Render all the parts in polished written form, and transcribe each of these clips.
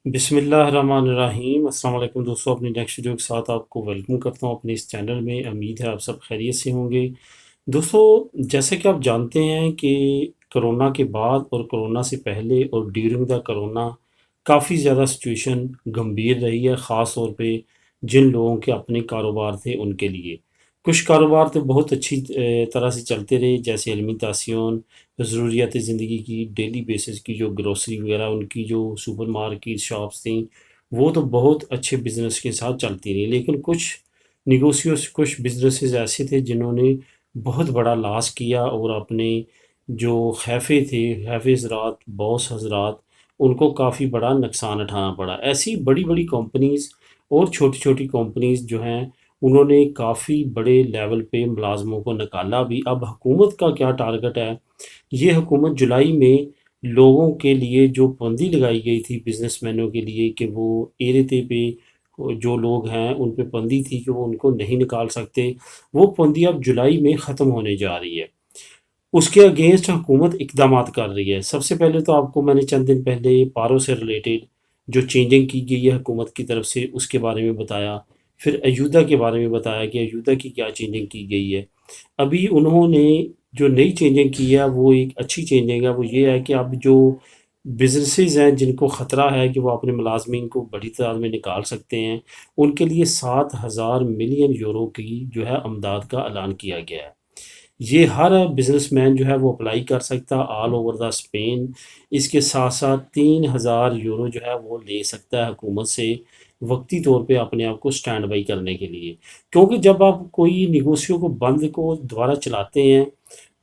بسم اللہ الرحمن الرحیم۔ السلام علیکم دوستوں، اپنی نیکسٹ ویڈیو کے ساتھ آپ کو ویلکم کرتا ہوں اپنے اس چینل میں۔ امید ہے آپ سب خیریت سے ہوں گے۔ دوستوں، جیسے کہ آپ جانتے ہیں کہ کرونا کے بعد اور کرونا سے پہلے اور ڈیورنگ دا کرونا کافی زیادہ سچویشن گمبھیر رہی ہے، خاص طور پہ جن لوگوں کے اپنے کاروبار تھے ان کے لیے۔ کچھ کاروبار تو بہت اچھی طرح سے چلتے رہے، جیسے علمی تعاون، ضروریات زندگی کی ڈیلی بیسس کی جو گروسری وغیرہ ان کی جو سپر مارکیٹ شاپس تھیں، وہ تو بہت اچھے بزنس کے ساتھ چلتی رہی۔ لیکن کچھ بزنسز ایسے تھے جنہوں نے بہت بڑا لاس کیا، اور اپنے جو خیفے تھے، خیفے حضرات، باس حضرات، ان کو کافی بڑا نقصان اٹھانا پڑا۔ ایسی بڑی بڑی کمپنیز اور چھوٹی چھوٹی کمپنیز جو ہیں، انہوں نے کافی بڑے لیول پہ ملازموں کو نکالا بھی۔ اب حکومت کا کیا ٹارگٹ ہے؟ یہ حکومت جولائی میں لوگوں کے لیے جو پابندی لگائی گئی تھی بزنس مینوں کے لیے کہ وہ ایرتے پہ جو لوگ ہیں ان پہ پابندی تھی کہ وہ ان کو نہیں نکال سکتے، وہ پابندی اب جولائی میں ختم ہونے جا رہی ہے۔ اس کے اگینسٹ حکومت اقدامات کر رہی ہے۔ سب سے پہلے تو آپ کو میں نے چند دن پہلے پاروں سے ریلیٹڈ جو چینجنگ کی گئی ہے حکومت کی طرف سے اس کے بارے میں بتایا، پھر ایودھیا کے بارے میں بتایا کہ ایودھیا کی کیا چینجنگ کی گئی ہے۔ ابھی انہوں نے جو نئی چینجنگ کی ہے وہ ایک اچھی چینجنگ ہے، وہ یہ ہے کہ اب جو بزنسز ہیں جن کو خطرہ ہے کہ وہ اپنے ملازمین کو بڑی تعداد میں نکال سکتے ہیں، ان کے لیے 7,000 ملین یورو کی جو ہے امداد کا اعلان کیا گیا ہے۔ یہ ہر بزنس مین جو ہے وہ اپلائی کر سکتا آل اوور دا اسپین۔ اس کے ساتھ ساتھ 3,000 یورو جو ہے وہ لے سکتا ہے حکومت سے وقتی طور پہ اپنے آپ کو سٹینڈ بائی کرنے کے لیے، کیونکہ جب آپ کوئی نیگوسیوں کو بند کو دوبارہ چلاتے ہیں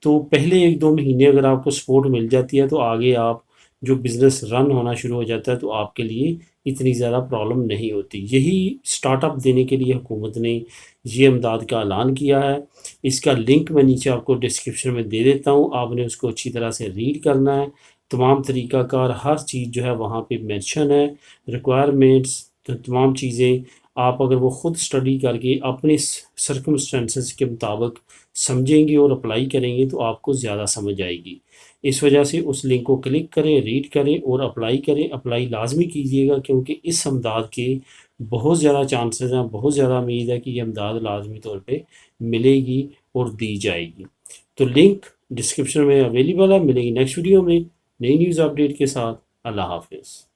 تو پہلے 1-2 مہینے اگر آپ کو سپورٹ مل جاتی ہے تو آگے آپ جو بزنس رن ہونا شروع ہو جاتا ہے تو آپ کے لیے اتنی زیادہ پرابلم نہیں ہوتی۔ یہی سٹارٹ اپ دینے کے لیے حکومت نے یہ امداد کا اعلان کیا ہے۔ اس کا لنک میں نیچے آپ کو ڈسکرپشن میں دے دیتا ہوں، آپ نے اس کو اچھی طرح سے ریڈ کرنا ہے۔ تمام طریقہ کار ہر چیز جو ہے وہاں پہ مینشن ہے، ریکوائرمنٹس، تمام چیزیں آپ اگر وہ خود اسٹڈی کر کے اپنے سرکمسٹانسز کے مطابق سمجھیں گے اور اپلائی کریں گے تو آپ کو زیادہ سمجھ آئے گی۔ اس وجہ سے اس لنک کو کلک کریں، ریڈ کریں اور اپلائی کریں۔ اپلائی لازمی کیجیے گا کیونکہ اس امداد کے بہت زیادہ چانسز ہیں، بہت زیادہ امید ہے کہ یہ امداد لازمی طور پہ ملے گی اور دی جائے گی۔ تو لنک ڈسکرپشن میں اویلیبل ہے۔ ملے گی نیکسٹ ویڈیو میں نئی نیوز اپڈیٹ کے ساتھ۔ اللہ حافظ۔